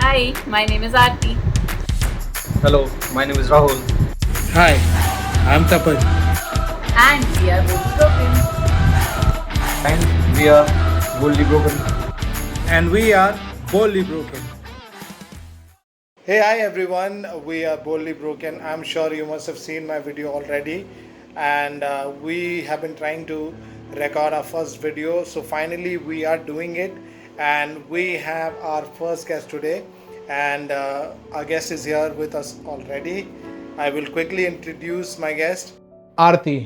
Hi, my name is Aarti. Hello, my name is Rahul. Hi, I'm Tapan. And we are both broken. And we are boldly broken. And we are Boldly Broken. Hey, hi everyone. We are Boldly Broken. I'm sure you must have seen my video already. And we have been trying to record our first video. So finally, we are doing it. And we have our first guest today. And our guest is here with us already. I will quickly introduce my guest. Aarti.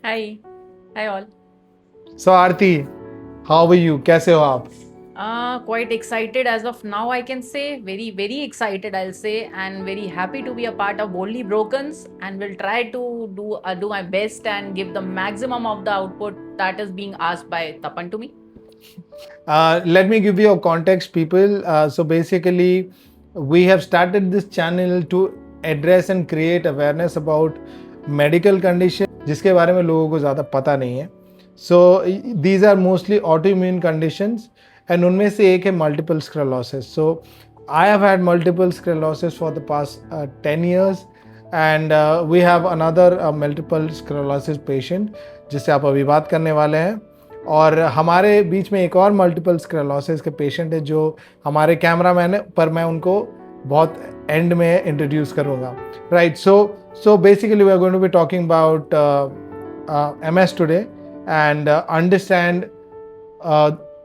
Hi. Hi all. So Aarti, how are you? कैसे हो आप? Quite excited as of now, I can say. Very, very excited, I'll say. And very happy to be a part of Boldly Brokens. And will try to do my best and give the maximum of the output that is being asked by Tapan to me. Let me give you a context, people. So basically, we have started this channel to address and create awareness about medical condition जिसके बारे में लोगों को ज़्यादा पता नहीं है. So these are mostly autoimmune conditions and उनमें से एक है multiple sclerosis. So I have had multiple sclerosis for the past 10 years and we have another multiple sclerosis patient जिससे आप अभी बात करने वाले हैं. और हमारे बीच में एक और मल्टीपल स्क्लेरोसिस के पेशेंट है जो हमारे कैमरामैन है, पर मैं उनको बहुत एंड में इंट्रोड्यूस करूँगा. Right. So basically we are going to be talking about MS today and understand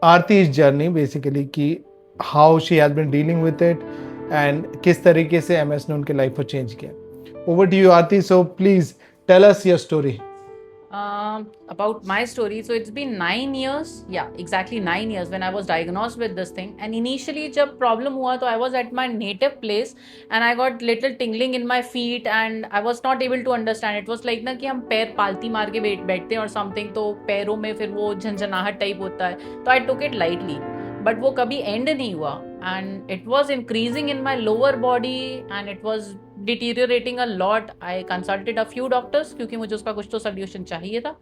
आरती's जर्नी बेसिकली कि how she has been dealing with it and किस तरीके से MS ने उनके लाइफ को चेंज किया. Over to you Aarti. So please tell us your story. About my story, so it's been 9 years. Yeah, exactly 9 years when I was diagnosed with this thing. And initially जब problem हुआ तो I was at my native place and I got little tingling in my feet and I was not able to understand. It was like ना कि हम पैर पालती मार के बैठते हैं और something, तो पैरों में फिर वो झंझनाहट टाइप होता है, तो I took it lightly. But वो कभी एंड नहीं हुआ and it was increasing in my lower body and it was deteriorating a lot. I consulted a few doctors क्योंकि मुझे उसका कुछ तो सोल्यूशन चाहिए था,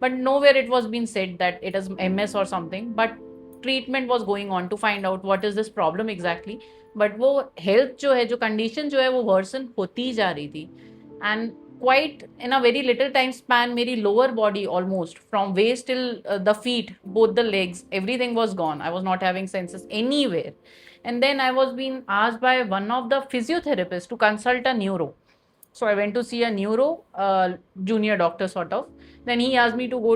but nowhere it was been said that it is MS और something. But treatment was going on to find out what is this problem exactly. But वो health जो है, जो कंडीशन जो है, वो वर्सन होती जा रही थी. And quite in a very little time span, मेरी lower body almost from waist till the feet, both the legs, everything was gone. I was not having senses anywhere. And then I was being asked by one of the physiotherapists to consult a neuro. So I went to see a neuro, junior doctor sort of. Then he asked me to go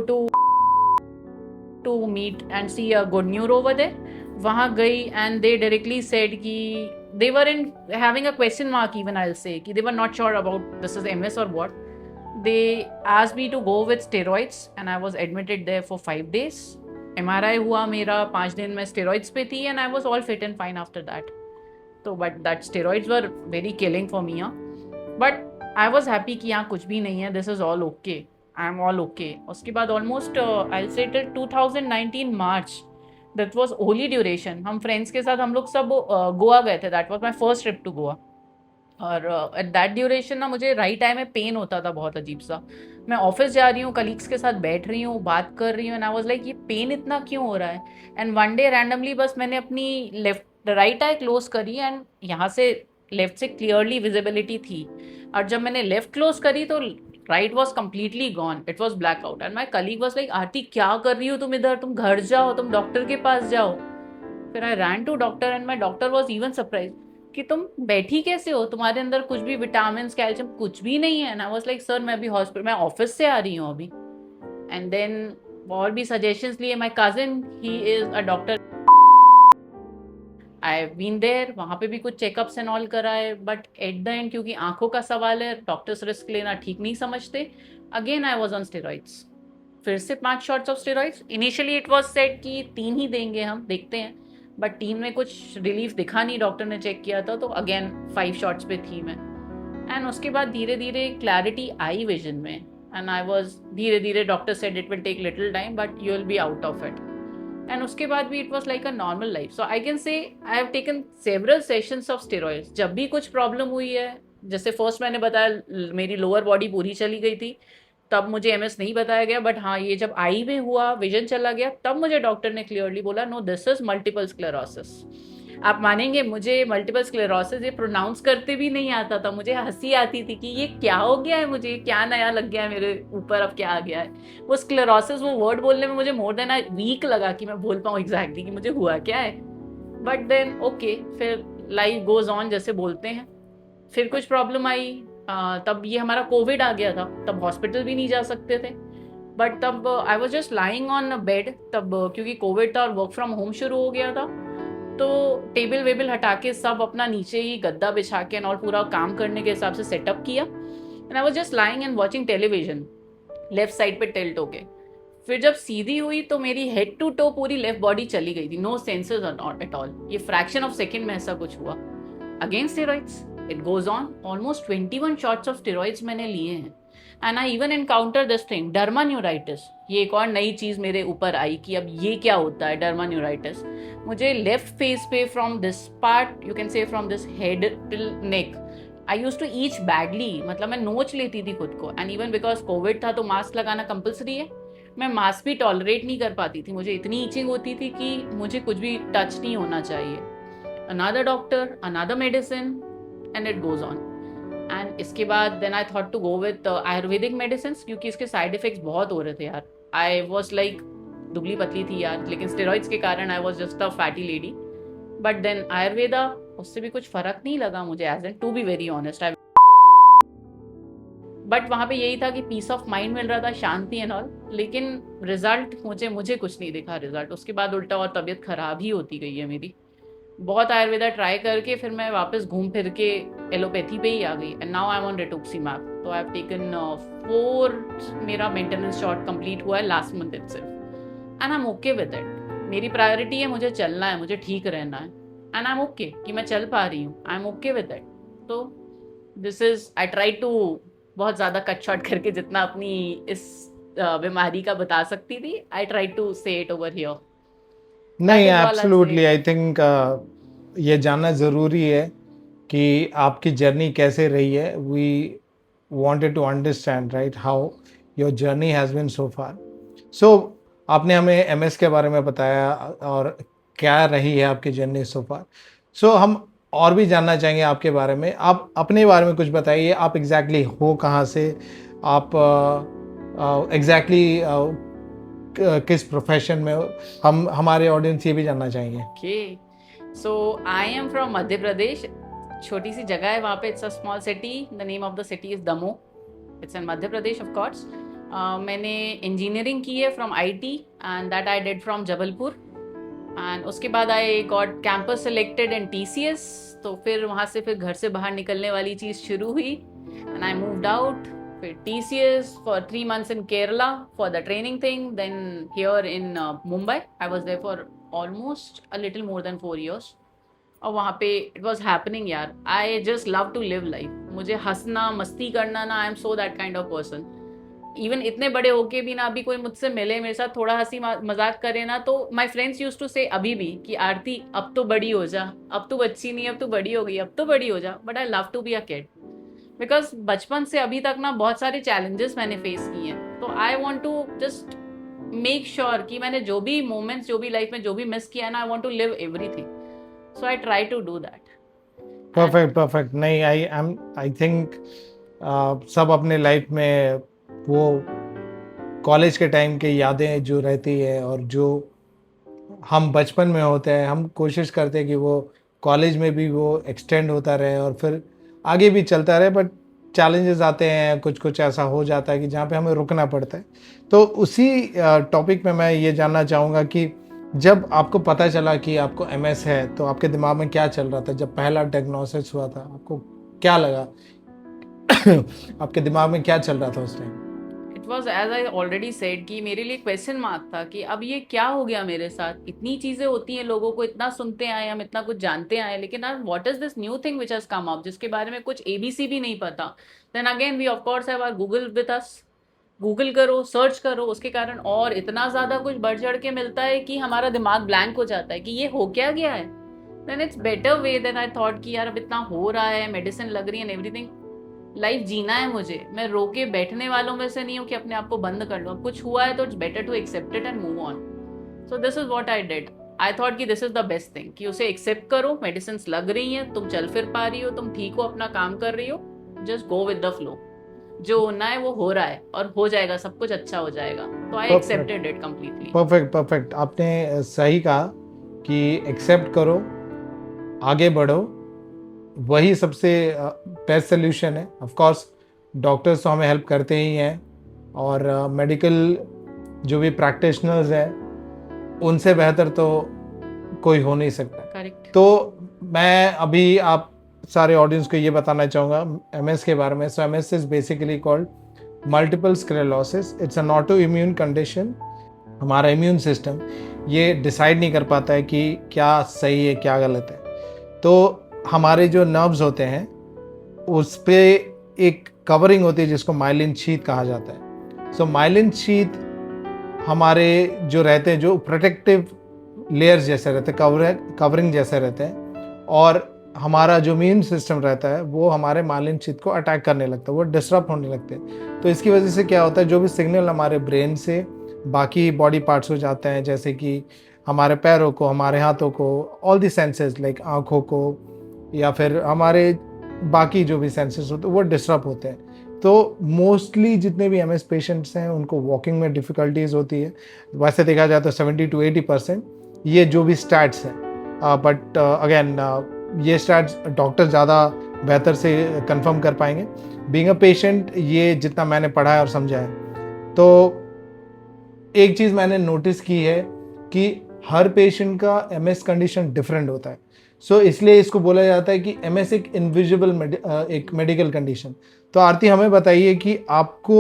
to meet and see a good neuro over there. वहाँ गई and they directly said कि they were in having a question mark, even I'll say कि they were not sure about this is MS or what. They asked me to go with steroids and I was admitted there for 5 days. MRI हुआ मेरा 5 दिन में steroids पे थी and I was all fit and fine after that. तो but that steroids were very killing for me. But I was happy कि यहाँ कुछ भी नहीं है, this is all okay. I am all okay. उसके बाद almost I say till 2019 March, that was Holi duration. हम फ्रेंड्स के साथ हम लोग सब गोवा गए थे. That was my first trip to Goa. और एट दैट ड्यूरेशन ना मुझे राइट टाइम में पेन होता था बहुत अजीब सा. मैं ऑफिस जा रही हूँ, कलीग्स के साथ बैठ रही हूँ, बात कर रही हूँ, एंड आई वाज लाइक ये पेन इतना क्यों हो रहा है. एंड वन डे रैंडमली बस मैंने अपनी लेफ्ट राइट आई क्लोज करी एंड यहाँ से लेफ्ट से क्लियरली विजिबिलिटी थी. और जब मैंने लेफ्ट क्लोज करी तो right was completely gone. It was black out. And my colleague was like Aarti क्या कर रही हो तुम इधर, तुम घर जाओ, तुम डॉक्टर के पास जाओ. फिर I ran to doctor and my doctor was even surprise कि तुम बैठी कैसे हो, तुम्हारे अंदर कुछ भी विटामिन कैल्शियम कुछ भी नहीं है. And I was like sir मैं अभी हॉस्पिटल, मैं ऑफिस से आ रही हूँ अभी. एंड देन और भी सजेशंस लिए. My cousin he is a doctor. I have been there, वहाँ पे भी कुछ चेकअप्स एंड ऑल कराए. बट एट द एंड क्योंकि आंखों का सवाल है, डॉक्टर्स रिस्क लेना ठीक नहीं समझते. Again I was on steroids. फिर से 5 shots of steroids. Initially it was set कि 3 ही देंगे, हम देखते हैं. बट 3 में कुछ रिलीफ दिखा नहीं, डॉक्टर ने चेक किया था, तो अगेन 5 शॉट्स पे थी मैं. एंड उसके बाद धीरे धीरे क्लैरिटी आई विजन में. एंड आई वॉज धीरे धीरे, doctor said it will take little time but you will be out of it. And उसके बाद भी it was like a normal life. So I can say I have taken several sessions of steroids. जब भी कुछ problem हुई है, जैसे first मैंने बताया मेरी लोअर बॉडी पूरी चली गई थी, तब मुझे MS नहीं बताया गया. बट हाँ, ये जब आई में हुआ, विजन चला गया, तब मुझे डॉक्टर ने क्लियरली बोला no this is multiple sclerosis. आप मानेंगे मुझे मल्टीपल स्क्लेरोसिस ये प्रोनाउंस करते भी नहीं आता था, मुझे हंसी आती थी कि ये क्या हो गया है, मुझे क्या नया लग गया है मेरे ऊपर, अब क्या आ गया है। वो स्क्लेरोसिस वो वर्ड बोलने में मुझे मोर देन अ वीक लगा कि मैं बोल पाऊँ एग्जैक्टली कि मुझे हुआ क्या है। बट देन ओके, फिर लाइफ गोज ऑन जैसे बोलते हैं। फिर कुछ प्रॉब्लम आई, तब ये हमारा कोविड आ गया था, तब हॉस्पिटल भी नहीं जा सकते थे। बट तब आई was just lying on bed, तब क्योंकि कोविड था और वर्क फ्रॉम होम शुरू हो गया था, तो टेबल वेबल हटा के सब अपना नीचे ही गद्दा बिछा के और पूरा काम करने के हिसाब से सेटअप किया। And I was just lying and watching television, left side पे टिल्ट होके। फिर जब सीधी हुई तो मेरी हेड टू टो पूरी लेफ्ट बॉडी चली गई थी, नो सेंसेस एट ऑल। ये फ्रैक्शन ऑफ सेकेंड में ऐसा कुछ हुआ। Again steroids, it goes on, almost 21 shots of steroids मैंने लिए हैं। And I even encounter this thing, dermaneuritis. ये एक और नई चीज मेरे ऊपर आई कि अब ये क्या होता है डर्मान्यूराइटिस। मुझे लेफ्ट फेस पे from this part, you can say from this head till neck, I use to itch badly, मतलब मैं नोच लेती थी खुद को। एंड इवन बिकॉज कोविड था तो मास्क लगाना कंपलसरी है, मैं मास्क भी टॉलरेट नहीं कर पाती थी, मुझे इतनी ईचिंग होती थी कि मुझे कुछ भी टच नहीं होना चाहिए। Another doctor, another medicine, and it goes on. And इसके बाद then I thought to go with ayurvedic medicine, क्योंकि इसके साइड इफेक्ट्स बहुत हो रहे थे यार। आई वॉज लाइक दुबली पतली थी यार, लेकिन स्टेरॉइड्स के कारण I was just a fatty lady. But then ayurveda, उससे भी कुछ फर्क नहीं लगा मुझे, as and to be very honest. But वहाँ पे यही था कि पीस ऑफ माइंड मिल रहा था, शांति एंड ऑल, लेकिन रिजल्ट मुझे कुछ नहीं दिखा रिजल्ट। उसके बाद उल्टा और तबीयत खराब ही होती गई है मेरी। बहुत आयुर्वेदा ट्राई करके फिर मैं वापस घूम फिर के एलोपैथी पे ही आ गई। And now I am on rituximab. तो आई हैव टेकन 4 मेरा मेंटेनेंस शॉट कंप्लीट हुआ है last month itself, and I am okay with it. मेरी प्रायोरिटी है, मुझे चलना है, मुझे ठीक रहना है, एंड आई एम ओके कि मैं चल पा रही हूँ, I am okay with it. तो this is, I try to बहुत ज़्यादा कट शॉट करके जितना अपनी इस बीमारी का बता सकती थी, आई ट्राई टू से इट ओवर हियर। नहीं, एब्सोल्युटली आई थिंक ये जानना ज़रूरी है कि आपकी जर्नी कैसे रही है। We wanted to understand right how your journey has been so far. So आपने हमें एमएस के बारे में बताया और क्या रही है आपकी जर्नी सो फार। सो हम और भी जानना चाहेंगे आपके बारे में। आप अपने बारे में कुछ बताइए, आप एग्जैक्टली हो कहाँ से, आप एग्जैक्टली किस प्रोफेशन में हो, हम हमारे ऑडियंस ये भी जानना चाहेंगे। Okay, so I am from Madhya Pradesh. छोटी सी जगह है वहाँ पे, it's a small city, the name of the city is Damoh, it's in Madhya Pradesh of course. मैंने इंजीनियरिंग की है from IT and that I did from Jabalpur. And उसके बाद I got campus selected in TCS, तो फिर वहाँ से फिर घर से बाहर निकलने वाली चीज़ शुरू हुई एंड आई मूव्ड आउट। फिर TCS for 3 months in Kerala for the training thing, then here in Mumbai I was there for almost a little more than 4 years। और वहाँ पे it was happening यार, I just love to live life। मुझे हंसना मस्ती करना ना, I am so that kind of person। Even इतने बड़े होके भी ना, अभी कोई मुझसे मिले मेरे साथ थोड़ा हंसी मजाक करे ना, तो माई फ्रेंड्स यूज टू से अभी भी कि आरती अब तो बड़ी हो जा, अब तो बच्ची नहीं, अब तो बड़ी हो गई, अब तो बड़ी हो जा। But I love to be a kid, because बचपन से अभी तक ना बहुत सारे चैलेंजेस मैंने फेस किए हैं। तो I want to just make sure कि मैंने जो भी मोमेंट्स, जो भी लाइफ में जो भी मिस किया ना, I want to live everything. So I try to do that. Perfect. नहीं, आई थिंक सब अपने लाइफ में वो कॉलेज के टाइम की यादें जो रहती है और जो हम बचपन में होते हैं, हम कोशिश करते हैं कि वो कॉलेज में भी वो एक्सटेंड होता रहे और फिर आगे भी चलता रहे। बट चैलेंजेस आते हैं, कुछ ऐसा हो जाता है कि जहाँ पे हमें रुकना पड़ता है। तो उसी टॉपिक में मैं ये जानना चाहूँगा कि जब आपको पता चला कि आपको MS है, तो आपके दिमाग में क्या चल रहा था? जब पहला डायग्नोसिस हुआ था, आपको क्या लगा? आपके दिमाग में क्या चल रहा था उस time? It was as I already said कि मेरे लिए क्वेश्चन मार्क था कि अब ये क्या हो गया मेरे साथ। इतनी चीजें होती हैं, लोगों को इतना सुनते आए, हम इतना कुछ जानते आए, लेकिन अब what is this new thing which has come up, जिसके बारे में कुछ ABC भी नहीं पता। Then again we of course have our Google with us. Google करो, सर्च करो, उसके कारण और इतना ज्यादा कुछ बढ़ चढ़ के मिलता है कि हमारा दिमाग ब्लैंक हो जाता है कि ये हो क्या गया है। Then it's better way than I thought कि यार अब इतना हो रहा है, मेडिसिन लग रही है एंड एवरीथिंग, लाइफ जीना है मुझे। मैं रोके बैठने वालों में से नहीं हूँ कि अपने आप को बंद कर लो। अब कुछ हुआ है तो it's better to accept it and move on. So this is what I did. I thought कि this is the best thing कि उसे एक्सेप्ट करो, मेडिसिन लग रही हैं, तुम चल फिर पा रही हो, तुम ठीक हो, अपना काम कर रही हो, just go with the flow, जो होना है वो हो रहा है और हो जाएगा, सब कुछ अच्छा हो जाएगा. तो I accepted it completely. Perfect. आपने सही कहा कि एक्सेप्ट करो, आगे बढ़ो, वही सबसे बेस्ट सोल्यूशन है. ऑफ कोर्स डॉक्टर्स तो हमें हेल्प करते ही हैं, और मेडिकल जो भी प्रैक्टिशनर्स हैं उनसे बेहतर तो कोई हो नहीं सकता. करेक्ट. तो मैं अभी आप सारे ऑडियंस को ये बताना चाहूँगा MS के बारे में. सो MS is basically called multiple sclerosis. It's an auto immune condition. हमारा इम्यून सिस्टम ये डिसाइड नहीं कर पाता है कि क्या सही है क्या गलत है. तो हमारे जो नर्व्स होते हैं उस पे एक कवरिंग होती है जिसको माइलिन शीथ कहा जाता है. सो माइलिन शीथ हमारे जो रहते हैं, जो प्रोटेक्टिव लेयर्स जैसे रहते हैं, कवरिंग जैसे रहते हैं, और हमारा जो इम्यून सिस्टम रहता है वो हमारे माइलिन शीथ को अटैक करने लगता है, वो डिस्टर्ब होने लगते हैं. तो इसकी वजह से क्या होता है, जो भी सिग्नल हमारे ब्रेन से बाकी बॉडी पार्ट्स हो जाते हैं, जैसे कि हमारे पैरों को, हमारे हाथों को, ऑल दी सेंसेस लाइक आँखों को, या फिर हमारे बाकी जो भी सेंसेस होते हैं वो डिस्टर्ब होते हैं. तो मोस्टली जितने भी MS पेशेंट्स हैं उनको वॉकिंग में डिफ़िकल्टीज़ होती है. वैसे देखा जाए तो 70 to 80% ये जो भी स्टैट्स हैं, बट अगेन ये स्टैट्स डॉक्टर ज़्यादा बेहतर से कंफर्म कर पाएंगे. बीइंग अ पेशेंट ये जितना मैंने पढ़ा है और समझा है, तो एक चीज़ मैंने नोटिस की है कि हर पेशेंट का MS कंडीशन डिफरेंट होता है. सो इसलिए इसको बोला जाता है कि MS एक इनविजिबल एक मेडिकल कंडीशन. तो आरती हमें बताइए कि आपको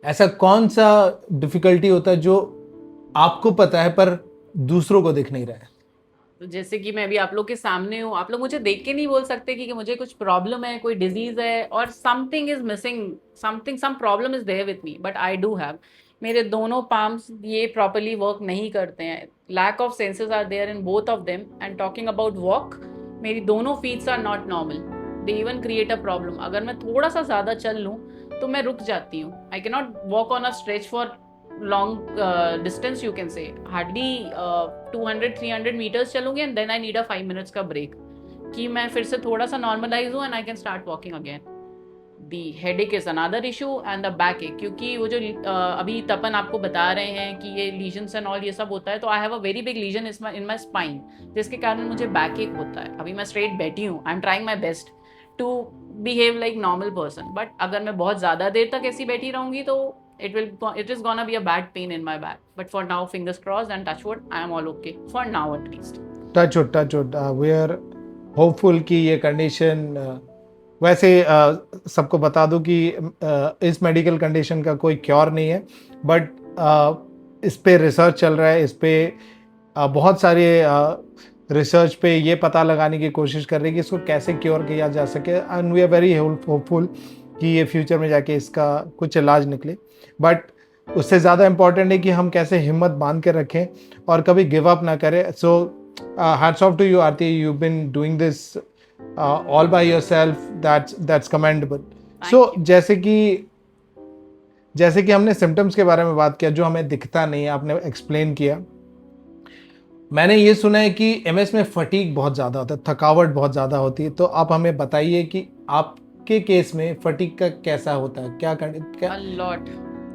ऐसा कौन सा डिफिकल्टी होता है जो आपको पता है पर दूसरों को दिख नहीं रहा है. तो जैसे कि मैं अभी आप लोग के सामने हूँ, आप लोग मुझे देख के नहीं बोल सकते कि मुझे कुछ प्रॉब्लम है, कोई डिजीज है और something is missing, some problem is there with me, but I do have. मेरे दोनों पाम्स ये प्रॉपरली वर्क नहीं करते हैं. Lack of senses are there in both of them. And talking about walk, मेरी दोनों feets are not normal. They even create a problem. अगर मैं थोड़ा सा ज़्यादा चल लूँ तो मैं रुक जाती हूँ. I can not walk on a stretch for long distance, you can say hardly 200-300 meters चलूंगी and then I need a 5 minutes का break कि मैं फिर से थोड़ा सा normalize हूँ and I can start walking again. The headache is another issue and the backache, क्योंकि वो जो अभी तपन आपको बता रहे हैं कि ये lesions and all ये सब होता है, तो I have a very big lesion in my spine जिसके कारण मुझे backache होता है. अभी मैं straight बैठी हूँ, I'm trying my best to behave like normal person, but अगर मैं बहुत ज़्यादा देर तक ऐसी बैठी रहूँगी तो it is gonna be a bad pain in my back. But for now, fingers crossed and touch wood, I am all okay for now at least. Touch wood. We are hopeful कि ये condition वैसे सबको बता दूं कि इस medical condition का कोई क्योर नहीं है, बट इस पे रिसर्च चल रहा है. इस पे बहुत सारे रिसर्च पे ये पता लगाने की कोशिश कर रहे हैं कि इसको कैसे क्योर किया जा सके. And we are very hopeful कि ये फ्यूचर में जाके इसका कुछ इलाज निकले. बट उससे ज़्यादा इम्पॉर्टेंट है कि हम कैसे हिम्मत बांध के रखें और कभी गिव अप ना करें. So hats off to you Aarti, you been doing this all by yourself. That's commendable. So जैसे कि हमने सिम्टम्स के बारे में बात किया जो हमें दिखता नहीं है, आपने एक्सप्लेन किया. मैंने ये सुना है कि MS में फटीग बहुत ज़्यादा होता है, थकावट बहुत ज़्यादा होती है. तो आप हमें बताइए कि आपके केस में फटीग का कैसा होता है, क्या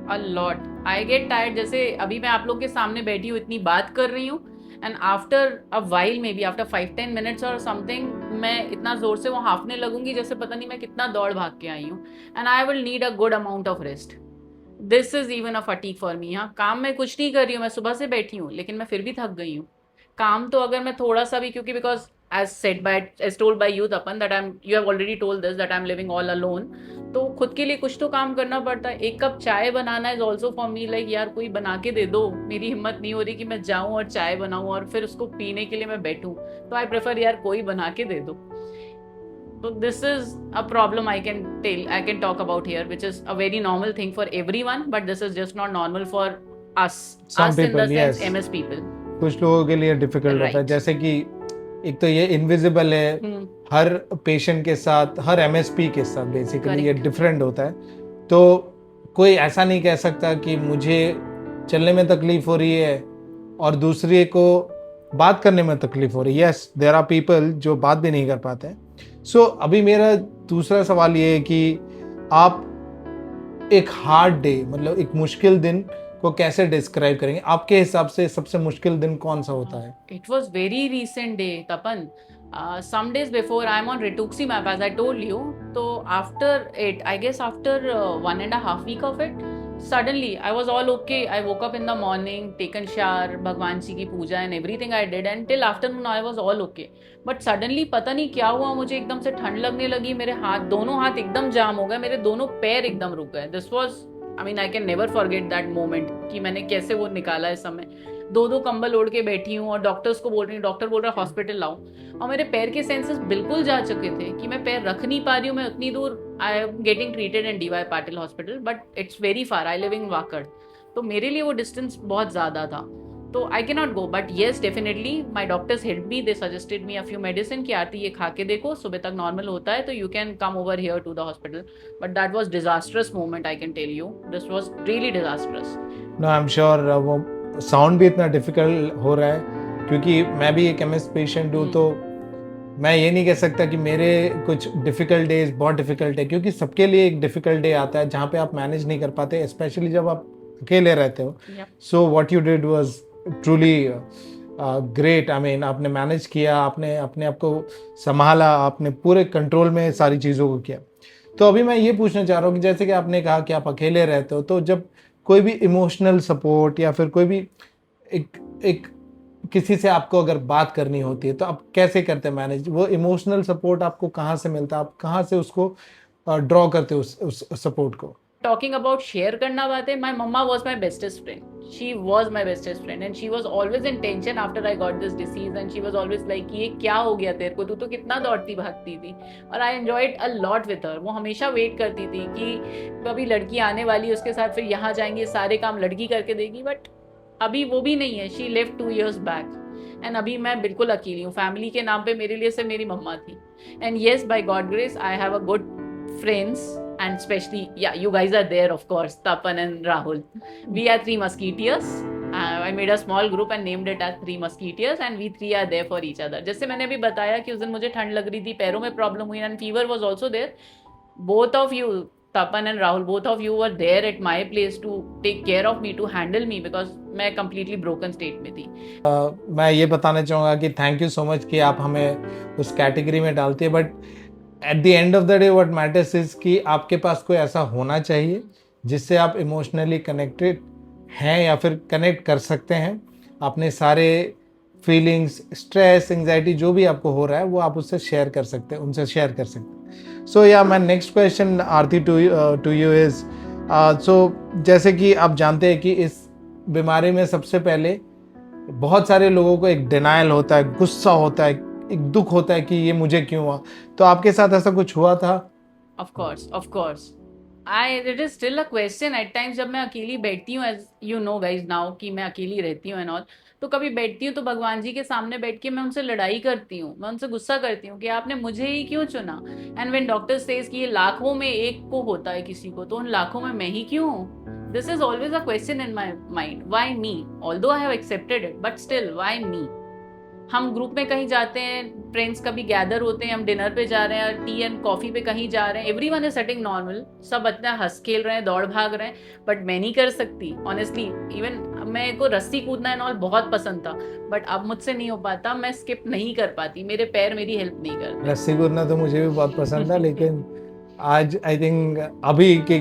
A lot. I get tired. जैसे अभी मैं आप लोग के सामने बैठी हूँ, इतनी बात कर रही हूँ, and after a while, maybe after 5-10 minutes or something, मैं इतना जोर से वो हाँफने लगूंगी जैसे पता नहीं मैं कितना दौड़ भाग के आई हूँ. And I will need a good amount of rest. This is even a fatigue for me. हाँ, काम में कुछ नहीं कर रही हूँ, मैं सुबह से बैठी हूँ, लेकिन मैं फिर भी थक गई हूँ. काम तो अगर मैं थोड़ा सा भी, क्योंकि because as told by you Tapan that you have already told this that I'm living all alone, तो खुद के लिए कुछ तो काम करना पड़ता है. एक कप चाय बनाना is also for me like यार कोई बना के दे दो. मेरी हिम्मत नहीं हो रही कि मैं जाऊं और चाय बनाऊं और फिर उसको पीने के लिए मैं बैठूं, तो आई प्रेफर यार कोई बना के दे दो. So this is a problem I can talk about here, which is a very normal thing for everyone, but this is just not normal for us. Some us people, in the sense yes. MS people. कुछ लोगों के लिए difficult होता है. जैसे कि एक तो ये इनविजिबल है, हर पेशेंट के साथ, हर MSP के साथ बेसिकली ये डिफरेंट होता है. तो कोई ऐसा नहीं कह सकता कि मुझे चलने में तकलीफ हो रही है और दूसरे को बात करने में तकलीफ हो रही है। यस, देयर आर पीपल जो बात भी नहीं कर पाते हैं। सो अभी मेरा दूसरा सवाल ये है कि आप एक हार्ड डे, मतलब एक मुश्किल दिन को कैसे डिस्क्राइब करेंगे? आपके हिसाब से सबसे मुश्किल दिन कौन सा होता है? It was very recent day, Tapan. Some days before, I'm on rituximab, as I told you. So after it, I guess after 1.5 week of it, suddenly I was all okay. I woke up in the morning, taken shower, भगवान जी की पूजा and everything I did, and till afternoon I was all okay. But suddenly पता नहीं क्या हुआ, मुझे एकदम से ठंड लगने लगी, मेरे हाथ, दोनों हाथ एकदम जाम हो गए, मेरे दोनों पैर एकदम रुक गए. This was, I mean, I can never forget that moment कि मैंने कैसे वो निकाला इस समय. दो कंबल ओढ़ के बैठी हूँ और डॉक्टर्स को बोल रही हूँ, डॉक्टर बोल रहा है हॉस्पिटल लाओ, और मेरे पैर के सेंसेस बिल्कुल जा चुके थे कि मैं पैर रख नहीं पा रही हूँ. मैं उतनी दूर, I am getting treated in DY Patil hospital, but it's very far. I live in Wakad, तो मेरे लिए वो डिस्टेंस बहुत ज़्यादा था. तो I can not go. But yes, definitely my doctors help me. They suggested me a few medicine कि आरती ये खा के देखो, सुबह तक नॉर्मल होता है तो you can come over here to the hospital. But that was disastrous moment, I can tell you. This was really disastrous. No, I am sure वो साउंड भी इतना डिफिकल्ट हो रहा है, क्योंकि मैं भी एक MS पेशेंट हूँ, तो मैं ये नहीं कह सकता कि मेरे कुछ डिफ़िकल्ट डेज बहुत डिफ़िकल्ट है, क्योंकि सबके लिए एक डिफ़िकल्ट डे आता है जहाँ पे आप मैनेज नहीं कर पाते, स्पेशली जब आप अकेले रहते हो. So what you did was truly great. I mean, आपने मैनेज किया, आपने अपने आप को संभाला, आपने पूरे कंट्रोल में सारी चीज़ों को किया. तो अभी मैं ये पूछना चाह रहा हूँ कि जैसे कि आपने कहा कि आप अकेले रहते हो, तो जब कोई भी इमोशनल सपोर्ट या फिर कोई भी एक किसी से आपको अगर बात करनी होती है, तो आप कैसे करते हैं मैनेज? वो इमोशनल सपोर्ट आपको कहाँ से मिलता है? आप कहाँ से उसको ड्रॉ करते हो उस सपोर्ट को? Talking about शेयर करना बातें, my mama was my bestest friend. She was my bestest friend and she was always in tension after I got this disease and she was always like ये क्या हो गया तेरे को, तू तो कितना दौड़ती भागती थी. और I enjoyed a lot with her. वो हमेशा वेट करती थी कि कभी लड़की आने वाली, उसके साथ फिर यहाँ जाएंगे, सारे काम लड़की करके देगी. बट अभी वो भी नहीं है. She left 2 years back. And अभी मैं बिल्कुल अकेली हूँ. फैमिली के नाम पे मेरे लिए सिर्फ मेरी मम्मा थी. And yes, by God grace I have a good friends. And especially, yeah, you guys are there, of course, Tapan and Rahul. We are 3 musketeers. I made a small group and named it as 3 musketeers and we 3 are there for each other. जैसे मैंने अभी बताया कि उस दिन मुझे ठंड लग रही थी, पैरों में प्रॉब्लम हुई and fever was also there. Both of you, Tapan and Rahul, both of you were there at my place to take care of me, to handle me because मैं completely broken state में थी. मैं ये बताना चाहूँगा कि thank you so much कि आप हमें उस कैटेगरी में डालती है, but at the end of the day what matters is कि आपके पास कोई ऐसा होना चाहिए जिससे आप इमोशनली कनेक्टेड हैं या फिर कनेक्ट कर सकते हैं. अपने सारे फीलिंग्स, स्ट्रेस, एंजाइटी जो भी आपको हो रहा है वो आप उससे शेयर कर सकते हैं, उनसे शेयर कर सकते हैं. So yeah my next question Aarti to you is, so जैसे कि आप जानते हैं कि इस बीमारी में सबसे पहले बहुत सारे लोगों को एक डिनायल होता है, गुस्सा होता है, एक दुख होता है कि ये मुझे क्यों हुआ. तो आपके साथ ऐसा कुछ हुआ था? Of course. It is still a question at times. जब मैं अकेली बैठती हूँ, as you know guys now कि मैं अकेली रहती हूँ and all, तो कभी बैठती हूँ तो भगवान जी के सामने बैठ के मैं उनसे लड़ाई करती हूँ, मैं उनसे गुस्सा करती हूँ कि आपने मुझे ही क्यों चुना. एंड व्हेन डॉक्टर सेज कि ये लाखों में एक को होता है किसी को, तो उन लाखों में मैं ही क्यों हूँ? This is always a question in my mind. Why me? Although I have accepted it, but still why me? हम ग्रुप में कहीं जाते हैं, फ्रेंड्स कभी गैदर होते हैं, हम डिनर पे जा रहे हैं, टी एंड कॉफी पे कहीं जा रहे हैं, एवरीवन इज सेटिंग नॉर्मल, सब इतना हंस खेल रहे हैं, दौड़ भाग रहे हैं, बट मैं नहीं कर सकती ऑनेस्टली. इवन मेरे को रस्सी कूदना एंड ऑल बहुत पसंद था, बट अब मुझसे नहीं हो पाता. मैं स्किप नहीं कर पाती, मेरे पैर मेरी हेल्प नहीं करते. रस्सी कूदना तो मुझे भी बहुत पसंद था, लेकिन आज आई थिंक अभी के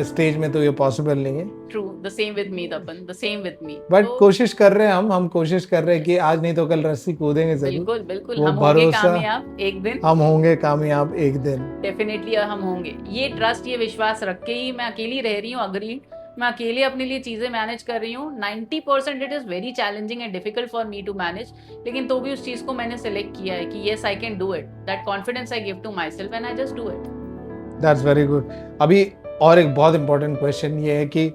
स्टेज में तो ये पॉसिबल नहीं है. True, the same with me Tapan, the same with me. But कोशिश कर रहे हैं, हम कोशिश कर रहे हैं कि आज नहीं तो कल रस्सी कूदेंगे जरूर. बिल्कुल हम होंगे कामयाब एक दिन. हम होंगे कामयाब एक दिन, डेफिनेटली हम होंगे. ये ट्रस्ट, ये विश्वास रख के ही मैं अकेली रह रही हूँ. अग्री, मैं अकेले अपने लिए चीज़ें मैनेज कर रही हूँ. 90% it is very challenging and difficult for me to manage, लेकिन तो भी उस चीज़ को मैंने सेलेक्ट किया है कि yes I can do it. That confidence I give to myself and I just do it. That's very good. अभी और एक बहुत इंपॉर्टेंट क्वेश्चन ये है कि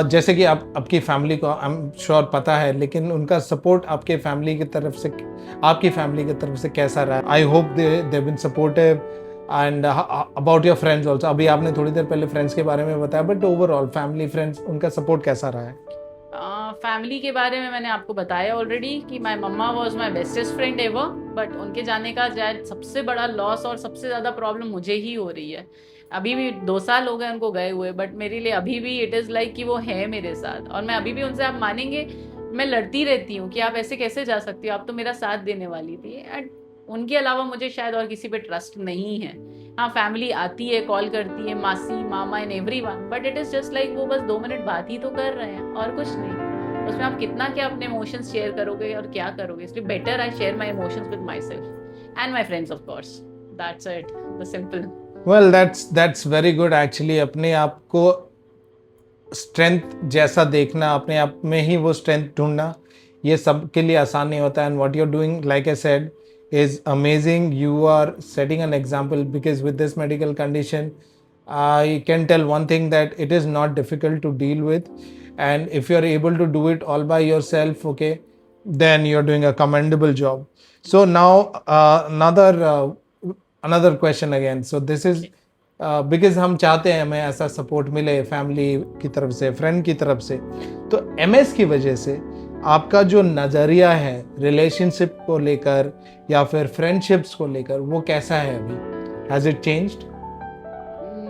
जैसे कि आपकी फैमिली को आई एम श्योर पता है, लेकिन उनका सपोर्ट आपके फैमिली की तरफ से, आपकी फैमिली की तरफ से कैसा रहा? I hope they been supportive. And about your friends also, अभी आपने थोड़ी देर पहले फ्रेंड्स के बारे में बताया, बट ओवरऑल फैमिली, फ्रेंड्स, उनका सपोर्ट कैसा रहा है? फैमिली के बारे में मैंने आपको बताया ऑलरेडी कि my mamma was my bestest friend ever, but उनके जाने का शायद सबसे बड़ा लॉस और सबसे ज़्यादा प्रॉब्लम मुझे ही हो रही है। अभी भी 2 साल हो गए उनको गए हुए, बट मेरे लिए अभी भी इट इज़ लाइक कि वो है मेरे साथ, और मैं अभी भी उनसे, आप मानेंगे, मैं लड़ती रहती हूँ कि आप ऐसे कैसे जा सकती हो, आप तो मेरा साथ देने वाली थी। एंड उनके अलावा मुझे शायद और किसी पे ट्रस्ट नहीं है। हाँ, फैमिली आती है, कॉल करती है, मासी, मामा and everyone, but it is just like वो बस 2 मिनट बात ही तो कर रहे हैं और कुछ नहीं। उसमें आप कितना क्या अपने इमोशंस शेयर करोगे और क्या करोगे, इसलिए better I share my emotions with my self and my friends of course. That's it, the simple. Well that's very good actually. अपने आप को स्ट्रेंथ जैसा देखना, अपने आप में ही वो स्ट्रेंथ ढूंढना, ये सब के लिए आसान नहीं होता। And what you are doing, like I said, is amazing. You are setting an example, because with this medical condition, I can tell one thing, that it is not difficult to deal with, and if you are able to do it all by yourself, okay, then you're doing a commendable job. So now another question again. So this is because हम चाहते हैं हमें ऐसा support मिले family की तरफ से, friend की तरफ से। तो MS की वजह से आपका जो नज़रिया है रिलेशनशिप को लेकर या फिर फ्रेंडशिप्स को लेकर, वो कैसा है अभी? Has it changed?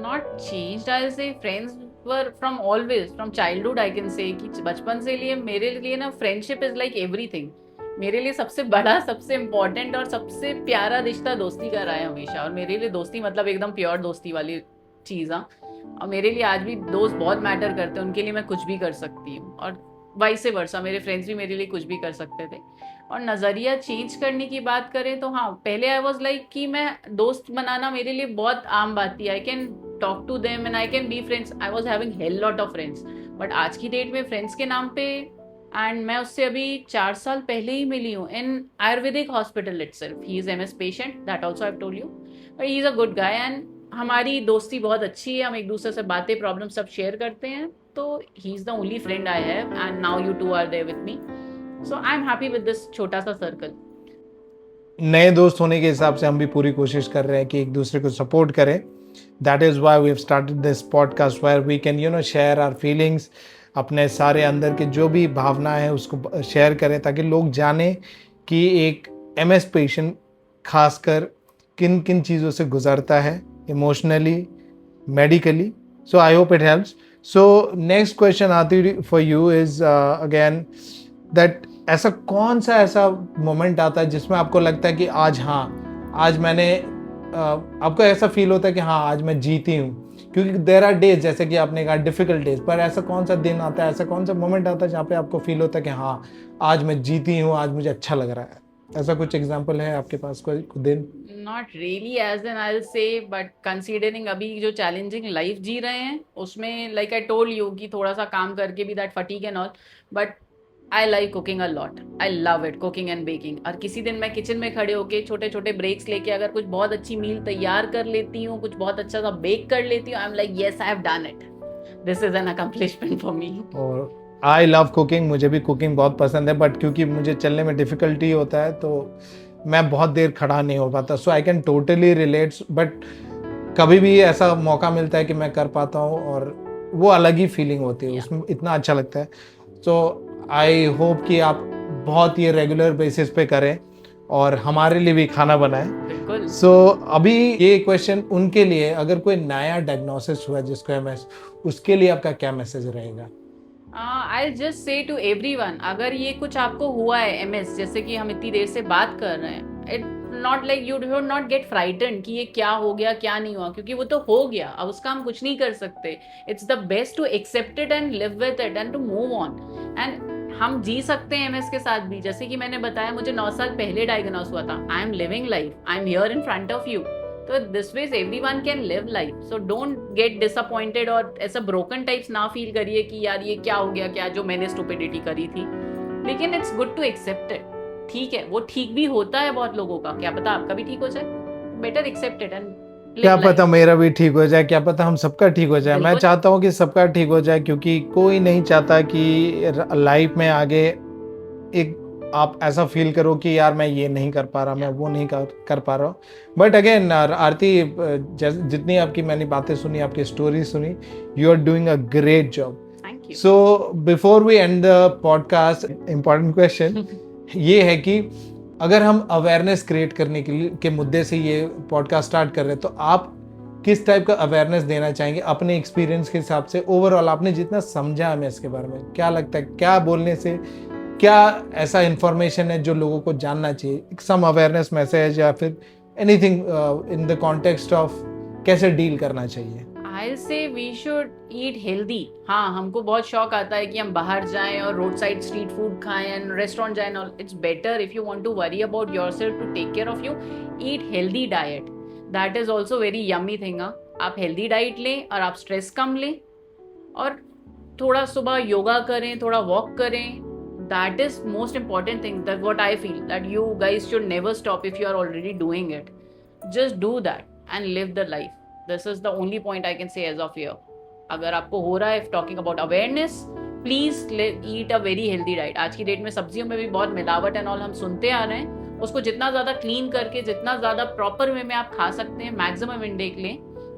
Not changed, I say friends were from always, from childhood I can say, कि बचपन से लिए मेरे लिए ना फ्रेंडशिप इज लाइक एवरीथिंग। मेरे लिए सबसे बड़ा, सबसे इम्पोर्टेंट और सबसे प्यारा रिश्ता दोस्ती का रहा है हमेशा। और मेरे लिए दोस्ती मतलब एकदम प्योर दोस्ती वाली चीज़। हाँ, और मेरे लिए आज भी दोस्त बहुत मैटर करते हैं, उनके लिए मैं कुछ भी कर सकती हूँ, और वाइस वर्सा मेरे फ्रेंड्स भी मेरे लिए कुछ भी कर सकते थे। और नज़रिया चेंज करने की बात करें तो हाँ, पहले आई वॉज लाइक कि मैं दोस्त बनाना मेरे लिए बहुत आम बात थी, I can talk to them and I can be friends, I was having hell lot of friends. But आज की डेट में फ्रेंड्स के नाम पे, एंड मैं उससे अभी 4 साल पहले ही मिली हूँ in ayurvedic hospital itself. He is MS patient, that also I have told you, but he is a good guy, and हमारी दोस्ती बहुत अच्छी है। हम एक दूसरे से बातें, प्रॉब्लम सब शेयर करते हैं। तो he is the only friend I have, and now you two are there with me, so I am happy with this छोटा सा सर्कल। नए दोस्त होने के हिसाब से हम भी पूरी कोशिश कर रहे हैं कि एक दूसरे को सपोर्ट करें। That is why we have started this podcast where we can share our feelings, अपने सारे अंदर के जो भी भावना है उसको शेयर करें, ताकि लोग जाने कि एक MS पेशेंट खासकर किन किन चीज़ों से गुजरता है, emotionally, medically. So I hope it helps. So next question Aarti for you is again that ऐसा कौन सा ऐसा मोमेंट आता है जिसमें आपको लगता है कि आज मैंने आपको ऐसा फील होता है कि हाँ, आज मैं जीती हूँ? क्योंकि देयर आर डेज, जैसे कि आपने कहा डिफिकल्ट डेज, पर ऐसा कौन सा दिन आता है, ऐसा कौन सा मोमेंट आता है जहाँ पे आपको फील होता है कि हाँ, आज मैं जीती हूँ, आज मुझे अच्छा लग रहा है? ऐसा कुछ एग्जाम्पल है आपके पास कोई दिन? नॉट रियली एज एन आई से, बट कंसीडरिंग अभी जो चैलेंजिंग लाइफ जी रहे हैं उसमें, लाइक आई टोल्ड यू कि थोड़ा सा काम करके भी that fatigue and all, but I like cooking a lot, I love it, cooking and baking. और किसी दिन मैं किचन में खड़े होके छोटे छोटे ब्रेक्स लेके अगर कुछ बहुत अच्छी मील तैयार कर लेती हूँ, कुछ बहुत अच्छा सा बेक कर लेती हूँ, I am like yes, I have done it, this is an accomplishment for me. और आई लव कुकिंग, मुझे भी कुकिंग बहुत पसंद है, बट क्योंकि मुझे चलने में डिफ़िकल्टी होता है तो मैं बहुत देर खड़ा नहीं हो पाता। So I can totally relate, but कभी भी ऐसा मौका मिलता है कि मैं कर पाता हूँ और वो अलग ही फीलिंग होती है, उसमें इतना अच्छा लगता है। सो आई होप कि आप बहुत ये रेगुलर बेसिस पे करें और हमारे लिए भी खाना बनाएं। बिल्कुल। सो अभी ये क्वेश्चन उनके लिए, अगर कोई नया डायग्नोसिस हुआ जिसको MS, उसके लिए आपका क्या मैसेज रहेगा? I just say to everyone, अगर ये कुछ आपको हुआ है MS, जैसे कि हम इतनी देर से बात कर रहे हैं, it not like you do not gate frighten कि ये क्या हो गया क्या नहीं हुआ, क्योंकि वो तो हो गया, अब उसका हम कुछ नहीं कर सकते। It's the best to accept it and live with it and to move on. And हम जी सकते हैं MS के साथ भी। जैसे कि मैंने बताया, मुझे 9 साल पहले डायग्नोस हुआ था। I am living life, I am here in front of you, तो this ways everyone can live life. So don't get disappointed और ऐसा ब्रोकन टाइप्स ना फील करिए कि यार ये क्या हो गया, क्या जो मैंने स्टुपिडिटी करी थी। लेकिन it's good to accept it, ठीक है, वो ठीक भी होता है बहुत लोगों का, क्या पता आपका भी ठीक हो जाए। बेटर एक्सेप्ट इट एंड क्या पता मेरा भी ठीक हो जाए, क्या पता हम सबका ठीक हो जाए। मैं चाहता हूँ कि सबका ठीक हो जाए, क्योंकि कोई नहीं चाहता कि लाइफ में आगे एक आप ऐसा फील करो कि यार मैं ये नहीं कर पा रहा, मैं वो नहीं कर पा रहा हूँ। बट अगेन आरती, जितनी आपकी मैंने बातें सुनी, आपकी स्टोरी सुनी, you are doing a great job. you. So before we end the podcast, important question ये है कि अगर हम अवेयरनेस क्रिएट करने के मुद्दे से ये पॉडकास्ट स्टार्ट कर रहे हैं, तो आप किस टाइप का अवेयरनेस देना चाहेंगे अपने एक्सपीरियंस के हिसाब से? ओवरऑल आपने जितना समझा हमें इसके बारे में, क्या लगता है, क्या बोलने से, क्या ऐसा इंफॉर्मेशन है जो लोगों को जानना चाहिए, सम अवेयरनेस मैसेज या फिर anything in the context of कैसे डील करना चाहिए? I'll say we should eat healthy. हाँ, हमको बहुत शौक आता है कि हम बाहर जाएं और रोड साइड स्ट्रीट फूड खाएं एंड रेस्टोरेंट जाएं और it's better if you want to worry about yourself to take care of you, eat healthy diet. That is also very yummy thing. आप हेल्दी डाइट लें और आप stress कम लें और थोड़ा सुबह योगा करें, थोड़ा वॉक करें. That is most important thing. That's what I feel, that you guys should never stop if you are already doing it. Just do that and live the life. This is the only point I can say as of here. अगर आपको हो रहा है talking about awareness, please eat a very healthy diet. आज की date में सब्जियों में भी बहुत मिलावट एंड ऑल हम सुनते आ रहे हैं. उसको जितना ज़्यादा क्लीन करके, जितना ज़्यादा प्रॉपर वे में आप खा सकते हैं, मैक्सिमम इनटेक लें,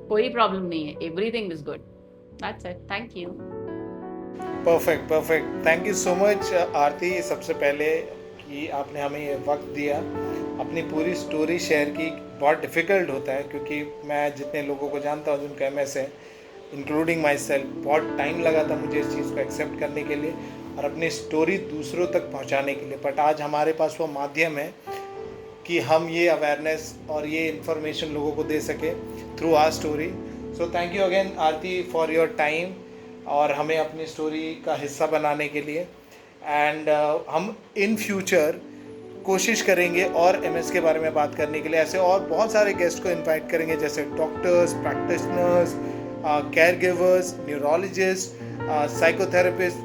कोई प्रॉब्लम नहीं है. Everything is good. That's it. Thank you. Perfect. Thank you so much Aarti, सबसे पहले कि आपने हमें ये वक्त दिया, अपनी पूरी स्टोरी शेयर की. बहुत डिफ़िकल्ट होता है क्योंकि मैं जितने लोगों को जानता हूँ जिनका MS है, इंक्लूडिंग माई सेल्फ, बहुत टाइम लगा था मुझे इस चीज़ को एक्सेप्ट करने के लिए और अपनी स्टोरी दूसरों तक पहुँचाने के लिए. बट आज हमारे पास वो माध्यम है कि हम ये अवेयरनेस और ये इन्फॉर्मेशन लोगों को दे सकें through our story. So thank you again Aarti for your time और हमें अपनी स्टोरी का हिस्सा बनाने के लिए. एंड हम इन फ्यूचर कोशिश करेंगे और MS के बारे में बात करने के लिए. ऐसे और बहुत सारे गेस्ट को इनवाइट करेंगे, जैसे doctors, practitioners, caregivers, neurologist, psychotherapist.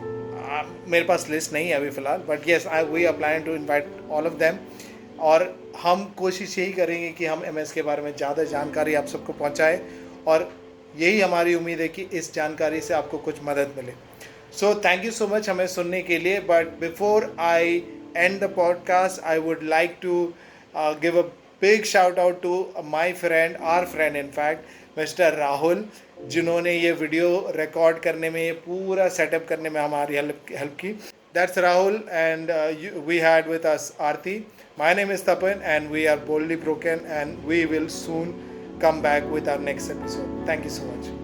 मेरे पास लिस्ट नहीं है अभी फ़िलहाल, but yes we are planning to invite all of them. और हम कोशिश यही करेंगे कि हम MS के बारे में ज़्यादा जानकारी आप सबको पहुँचाएँ और यही हमारी उम्मीद है कि इस जानकारी से आपको कुछ मदद मिले. So thank you so much हमें सुनने के लिए. But before I end the podcast, I would like to give a big shout out to my friend, our friend in fact, mister Rahul, जिन्होंने ये वीडियो रिकॉर्ड करने में, ये पूरा सेटअप करने में हमारी हेल्प की. That's Rahul and we had with us Aarti. My name is Tapan and we are boldly broken and we will soon come back with our next episode. Thank you so much.